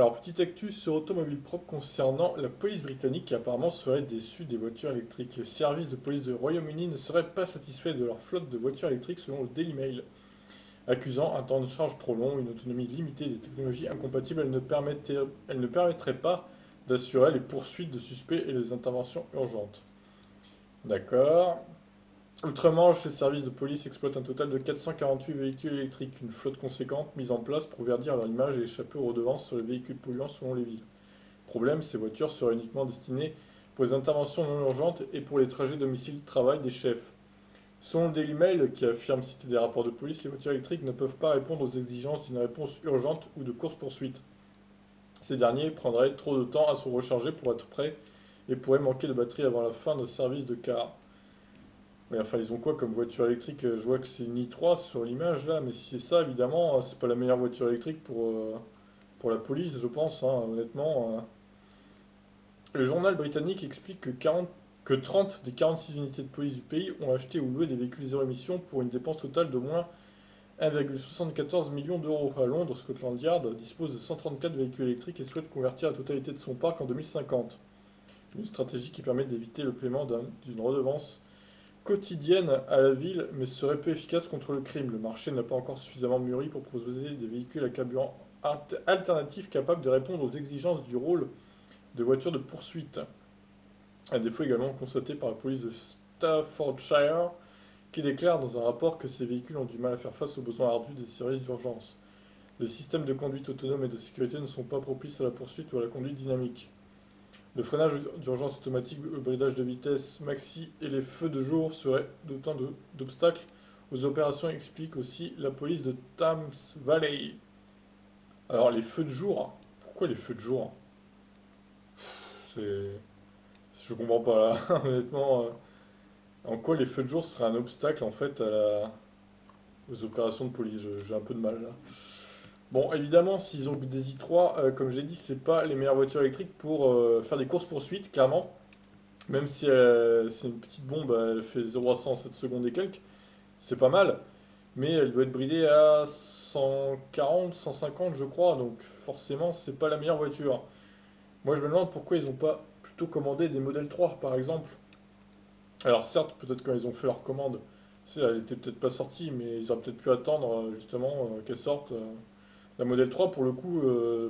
Alors, petite actu sur Automobile Propre concernant la police britannique qui apparemment serait déçue des voitures électriques. Les services de police du Royaume-Uni ne seraient pas satisfaits de leur flotte de voitures électriques selon le Daily Mail, accusant un temps de charge trop long, une autonomie limitée et des technologies incompatibles. Elles ne permettraient pas d'assurer les poursuites de suspects et les interventions urgentes. D'accord. Outre-Manche, les services de police exploitent un total de 448 véhicules électriques, une flotte conséquente mise en place pour verdir leur image et échapper aux redevances sur les véhicules polluants selon les villes. Problème, ces voitures seraient uniquement destinées pour les interventions non urgentes et pour les trajets domicile-travail des chefs. Selon le Daily Mail, qui affirme citer des rapports de police, les voitures électriques ne peuvent pas répondre aux exigences d'une réponse urgente ou de course-poursuite. Ces derniers prendraient trop de temps à se recharger pour être prêts et pourraient manquer de batterie avant la fin de service de car. Mais enfin, ils ont quoi comme voiture électrique? Je vois que c'est une i3 sur l'image là, mais si c'est ça, évidemment, c'est pas la meilleure voiture électrique pour la police, je pense, hein, honnêtement. Le journal britannique explique que 30 des 46 unités de police du pays ont acheté ou loué des véhicules zéro émission pour une dépense totale d'au moins 1,74 million d'euros. À Londres, Scotland Yard dispose de 134 véhicules électriques et souhaite convertir la totalité de son parc en 2050. Une stratégie qui permet d'éviter le paiement d'une redevance quotidienne à la ville, mais serait peu efficace contre le crime. Le marché n'a pas encore suffisamment mûri pour proposer des véhicules à carburant alternatifs capables de répondre aux exigences du rôle de voiture de poursuite. Un défaut également constaté par la police de Staffordshire, qui déclare dans un rapport que ces véhicules ont du mal à faire face aux besoins ardus des services d'urgence. Les systèmes de conduite autonome et de sécurité ne sont pas propices à la poursuite ou à la conduite dynamique. Le freinage d'urgence automatique, le bridage de vitesse maxi et les feux de jour seraient d'autant d'obstacles aux opérations, explique aussi la police de Thames Valley. Alors les feux de jour, pourquoi les feux de jour? C'est... Je comprends pas là, honnêtement. En quoi les feux de jour seraient un obstacle en fait aux opérations de police? J'ai un peu de mal là. Bon, évidemment, s'ils ont des i3, comme j'ai dit, c'est pas les meilleures voitures électriques pour faire des courses poursuites, clairement. Même si c'est une petite bombe, elle fait 0 à 100 en 7 secondes et quelques, c'est pas mal. Mais elle doit être bridée à 140, 150, je crois. Donc forcément, c'est pas la meilleure voiture. Moi, je me demande pourquoi ils n'ont pas plutôt commandé des modèles 3, par exemple. Alors certes, peut-être quand ils ont fait leur commande, elle était peut-être pas sortie, mais ils auraient peut-être pu attendre justement qu'elle sorte. La modèle 3, pour le coup,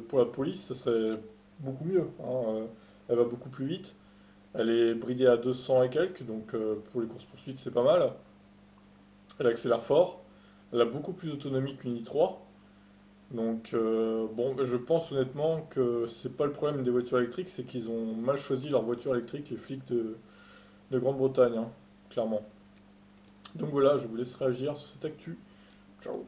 pour la police, ça serait beaucoup mieux, hein. Elle va beaucoup plus vite. Elle est bridée à 200 et quelques, donc pour les courses-poursuites, c'est pas mal. Elle accélère fort. Elle a beaucoup plus d'autonomie qu'une i3. Donc, bon, je pense honnêtement que c'est pas le problème des voitures électriques, c'est qu'ils ont mal choisi leur voiture électrique, les flics de Grande-Bretagne, hein, clairement. Donc voilà, je vous laisse réagir sur cette actu. Ciao!